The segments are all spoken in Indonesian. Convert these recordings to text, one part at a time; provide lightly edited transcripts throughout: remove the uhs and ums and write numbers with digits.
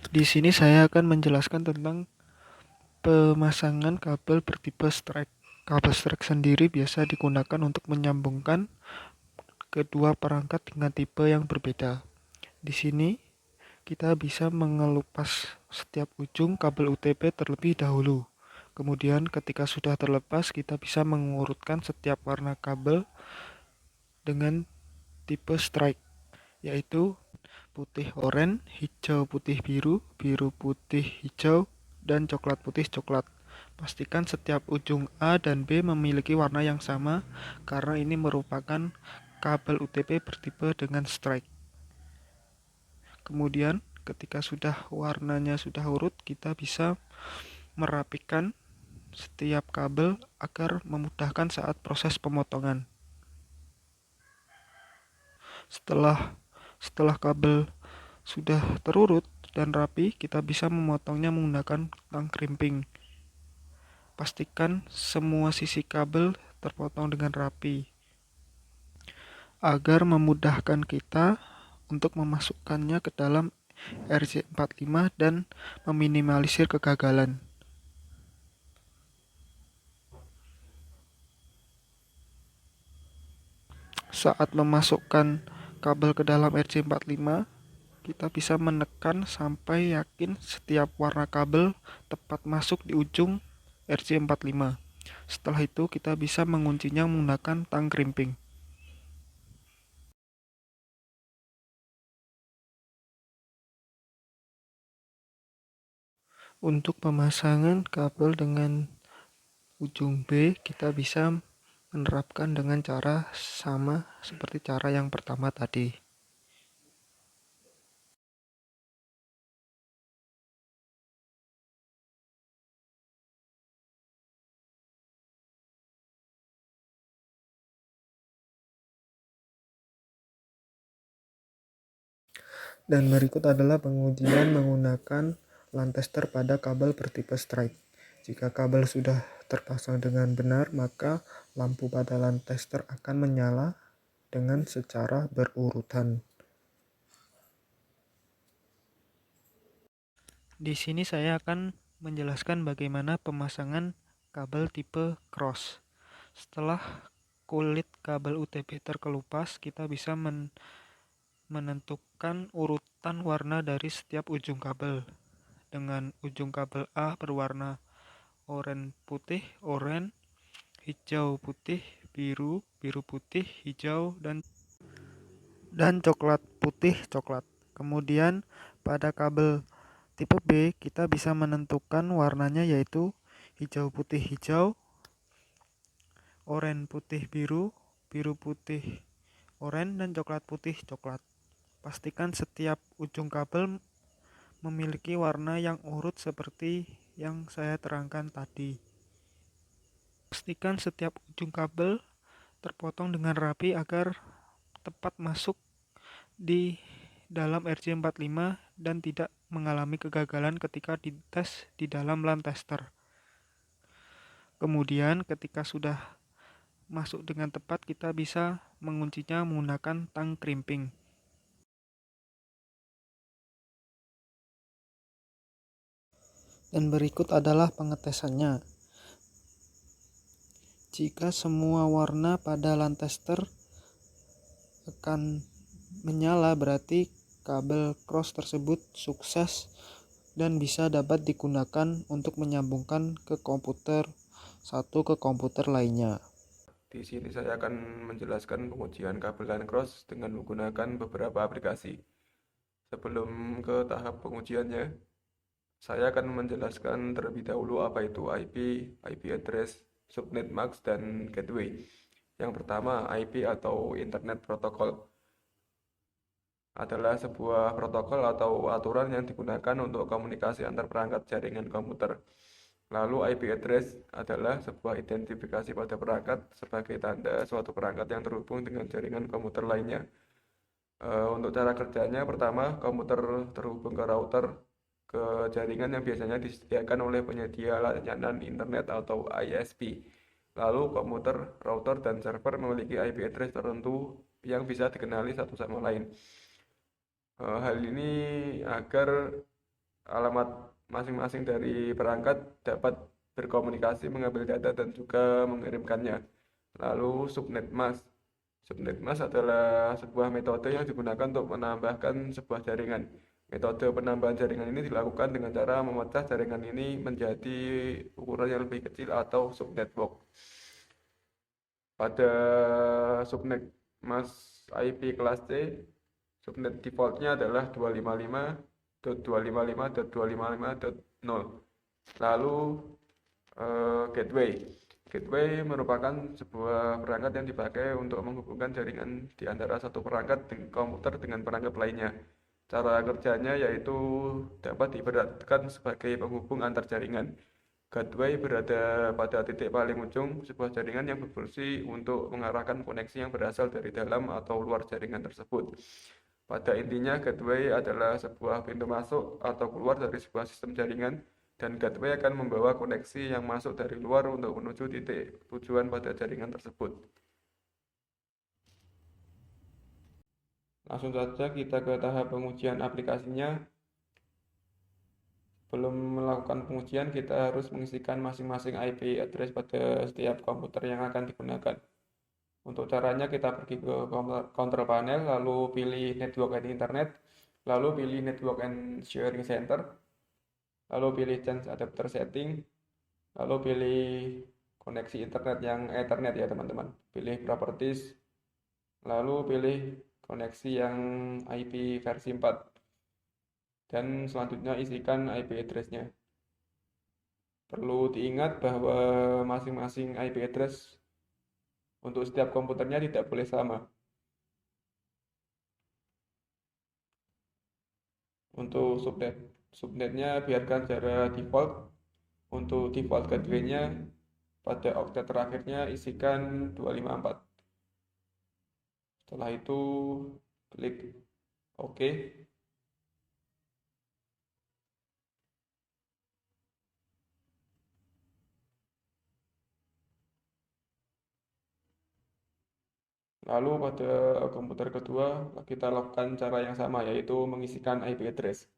Di sini saya akan menjelaskan tentang pemasangan kabel bertipe strike. Kabel strike sendiri biasa digunakan untuk menyambungkan kedua perangkat dengan tipe yang berbeda. Di sini kita bisa mengelupas setiap ujung kabel UTP terlebih dahulu. Kemudian ketika sudah terlepas, kita bisa mengurutkan setiap warna kabel dengan tipe strike, yaitu putih oranye, hijau putih biru, biru putih hijau, dan coklat putih coklat. Pastikan setiap ujung A dan B memiliki warna yang sama karena ini merupakan kabel UTP bertipe dengan strike. Kemudian ketika sudah warnanya sudah urut, kita bisa merapikan setiap kabel agar memudahkan saat proses pemotongan. Setelah setelah kabel sudah terurut dan rapi, kita bisa memotongnya menggunakan tang crimping. Pastikan semua sisi kabel terpotong dengan rapi agar memudahkan kita untuk memasukkannya ke dalam RJ45 dan meminimalisir kegagalan. Saat memasukkan kabel ke dalam RJ45, kita bisa menekan sampai yakin setiap warna kabel tepat masuk di ujung RJ45. Setelah itu kita bisa menguncinya menggunakan tang crimping. Untuk pemasangan kabel dengan ujung B, kita bisa menerapkan dengan cara sama seperti cara yang pertama tadi. Dan berikut adalah pengujian menggunakan LAN tester pada kabel bertipe strike. Jika kabel sudah terpasang dengan benar, maka lampu pada LAN tester akan menyala dengan secara berurutan. Di sini saya akan menjelaskan bagaimana pemasangan kabel tipe cross. Setelah kulit kabel UTP terkelupas, kita bisa menentukan urutan warna dari setiap ujung kabel. Dengan ujung kabel A berwarna oranye putih, oranye, hijau putih, biru, biru putih, hijau, dan coklat putih coklat. Kemudian pada kabel tipe B kita bisa menentukan warnanya yaitu hijau putih hijau, oranye putih biru, biru putih oranye, dan coklat putih coklat. Pastikan setiap ujung kabel memiliki warna yang urut seperti yang saya terangkan tadi. Pastikan setiap ujung kabel terpotong dengan rapi agar tepat masuk di dalam RJ45 dan tidak mengalami kegagalan ketika dites di dalam LAN tester. Kemudian ketika sudah masuk dengan tepat, kita bisa menguncinya menggunakan tang crimping. Dan berikut adalah pengetesannya. Jika semua warna pada LAN tester akan menyala, berarti kabel cross tersebut sukses dan bisa dapat digunakan untuk menyambungkan ke komputer satu ke komputer lainnya. Di sini saya akan menjelaskan pengujian kabel LAN cross dengan menggunakan beberapa aplikasi. Sebelum ke tahap pengujiannya, saya akan menjelaskan terlebih dahulu apa itu IP address, subnet max, dan gateway. Yang pertama, IP atau Internet Protocol adalah sebuah protokol atau aturan yang digunakan untuk komunikasi antar perangkat jaringan komputer. Lalu IP address adalah sebuah identifikasi pada perangkat sebagai tanda suatu perangkat yang terhubung dengan jaringan komputer lainnya. Untuk cara kerjanya, pertama, komputer terhubung ke router ke jaringan yang biasanya disediakan oleh penyedia layanan internet atau ISP. Lalu komputer, router, dan server memiliki IP address tertentu yang bisa dikenali satu sama lain. Hal ini agar alamat masing-masing dari perangkat dapat berkomunikasi, mengambil data, dan juga mengirimkannya. Lalu subnet mask. Subnet mask adalah sebuah metode yang digunakan untuk menambahkan sebuah jaringan. Metode penambahan jaringan ini dilakukan dengan cara memecah jaringan ini menjadi ukuran yang lebih kecil atau subnetwork. Pada subnet mask IP kelas C, subnet defaultnya adalah 255.255.255.0. Lalu gateway. Gateway merupakan sebuah perangkat yang dipakai untuk menghubungkan jaringan di antara satu perangkat dengan komputer dengan perangkat lainnya. Cara kerjanya yaitu dapat diibaratkan sebagai penghubung antar jaringan. Gateway berada pada titik paling ujung sebuah jaringan yang berfungsi untuk mengarahkan koneksi yang berasal dari dalam atau luar jaringan tersebut. Pada intinya, gateway adalah sebuah pintu masuk atau keluar dari sebuah sistem jaringan, dan gateway akan membawa koneksi yang masuk dari luar untuk menuju titik tujuan pada jaringan tersebut. Langsung saja kita ke tahap pengujian aplikasinya. Belum melakukan pengujian, kita harus mengisikan masing-masing IP address pada setiap komputer yang akan digunakan. Untuk caranya kita pergi ke control panel, lalu pilih Network and Internet, lalu pilih Network and Sharing Center, lalu pilih Change Adapter Setting, lalu pilih koneksi internet yang Ethernet ya teman-teman. Pilih Properties, lalu pilih koneksi yang IP versi 4. Dan selanjutnya isikan IP address-nya. Perlu diingat bahwa masing-masing IP address untuk setiap komputernya tidak boleh sama. Untuk subnetnya biarkan secara default. Untuk default gateway-nya pada oktet terakhirnya isikan 254. Setelah itu klik OK. Lalu pada komputer kedua kita lakukan cara yang sama, yaitu mengisikan IP address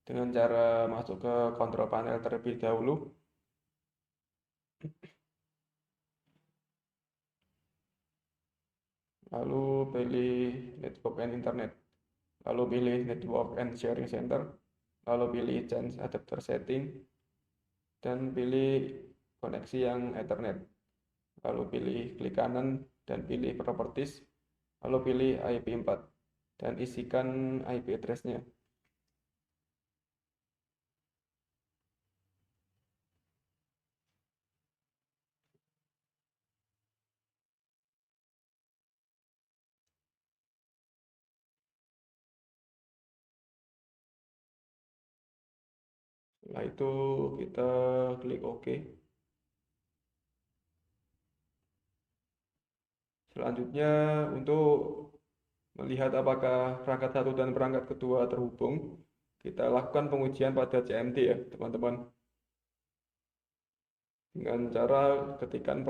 dengan cara masuk ke kontrol panel terlebih dahulu. Lalu pilih Network and Internet. Lalu pilih Network and Sharing Center. Lalu pilih Change Adapter Setting. Dan pilih koneksi yang Ethernet. Lalu pilih klik kanan dan pilih Properties. Lalu pilih IP4 dan isikan IP address-nya. Setelah itu kita klik OK. Selanjutnya untuk melihat apakah perangkat satu dan perangkat kedua terhubung, kita lakukan pengujian pada CMD ya teman-teman. Dengan cara ketikan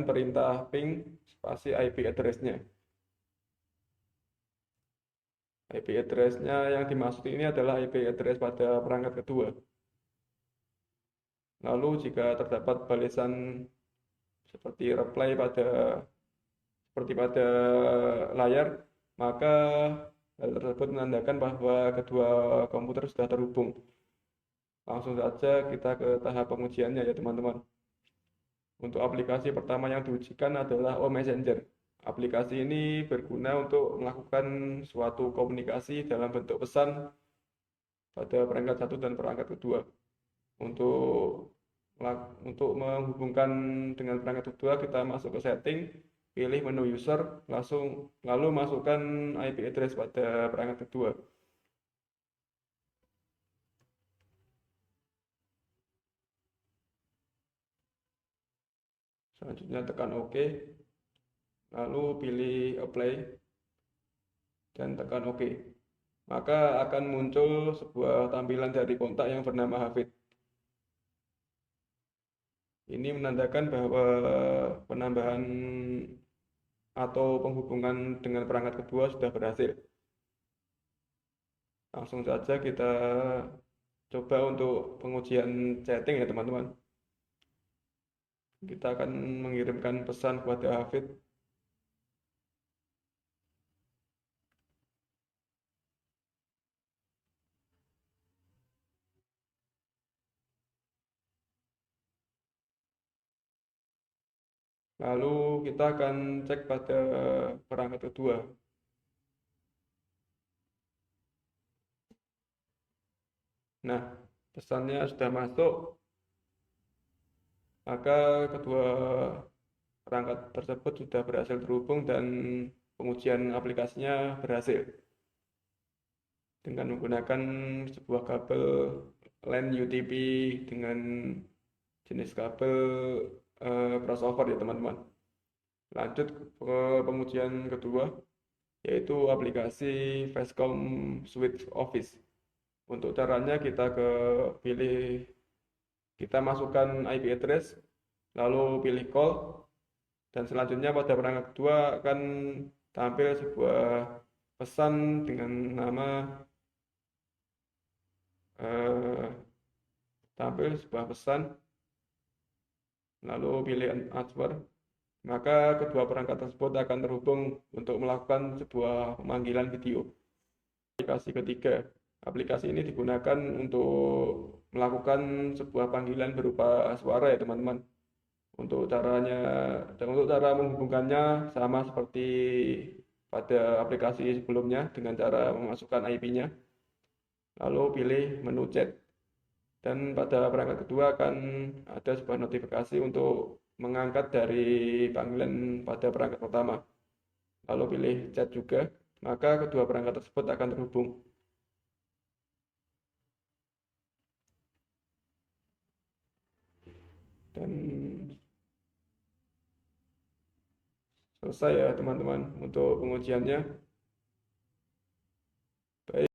perintah ping spasi IP address-nya. IP address-nya yang dimaksud ini adalah IP address pada perangkat kedua. Lalu jika terdapat balasan seperti reply pada layar, maka hal tersebut menandakan bahwa kedua komputer sudah terhubung. Langsung saja kita ke tahap pengujiannya ya teman-teman. Untuk aplikasi pertama yang diujikan adalah O Messenger. Aplikasi ini berguna untuk melakukan suatu komunikasi dalam bentuk pesan pada perangkat satu dan perangkat kedua. Untuk menghubungkan dengan perangkat kedua, kita masuk ke setting, pilih menu user, lalu masukkan IP address pada perangkat kedua. Selanjutnya tekan OK, lalu pilih apply dan tekan OK. Maka akan muncul sebuah tampilan dari kontak yang bernama Hafid. Ini menandakan bahwa penambahan atau penghubungan dengan perangkat kedua sudah berhasil. Langsung saja kita coba untuk pengujian chatting ya teman-teman. Kita akan mengirimkan pesan kepada Hafid. Lalu kita akan cek pada perangkat kedua. Nah, pesannya sudah masuk, maka kedua perangkat tersebut sudah berhasil terhubung dan pengujian aplikasinya berhasil dengan menggunakan sebuah kabel LAN UTP dengan jenis kabel crossover ya teman-teman. Lanjut ke pengujian kedua, yaitu aplikasi Facecom Suite Office. Untuk caranya kita masukkan IP address, lalu pilih call, dan selanjutnya pada perangkat kedua akan tampil sebuah pesan dengan nama eh, tampil sebuah pesan, lalu pilih answer, maka kedua perangkat tersebut akan terhubung untuk melakukan sebuah pemanggilan video. Aplikasi ketiga, aplikasi ini digunakan untuk melakukan sebuah panggilan berupa suara ya teman-teman. Untuk caranya dan untuk cara menghubungkannya sama seperti pada aplikasi sebelumnya dengan cara memasukkan IP-nya, lalu pilih menu chat. Dan pada perangkat kedua akan ada sebuah notifikasi untuk mengangkat dari panggilan pada perangkat pertama. Lalu pilih chat juga, maka kedua perangkat tersebut akan terhubung. Dan selesai ya teman-teman untuk pengujiannya. Baik,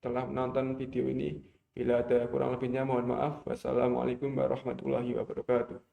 telah menonton video ini. Bila ada kurang lebihnya mohon maaf. Wassalamualaikum warahmatullahi wabarakatuh.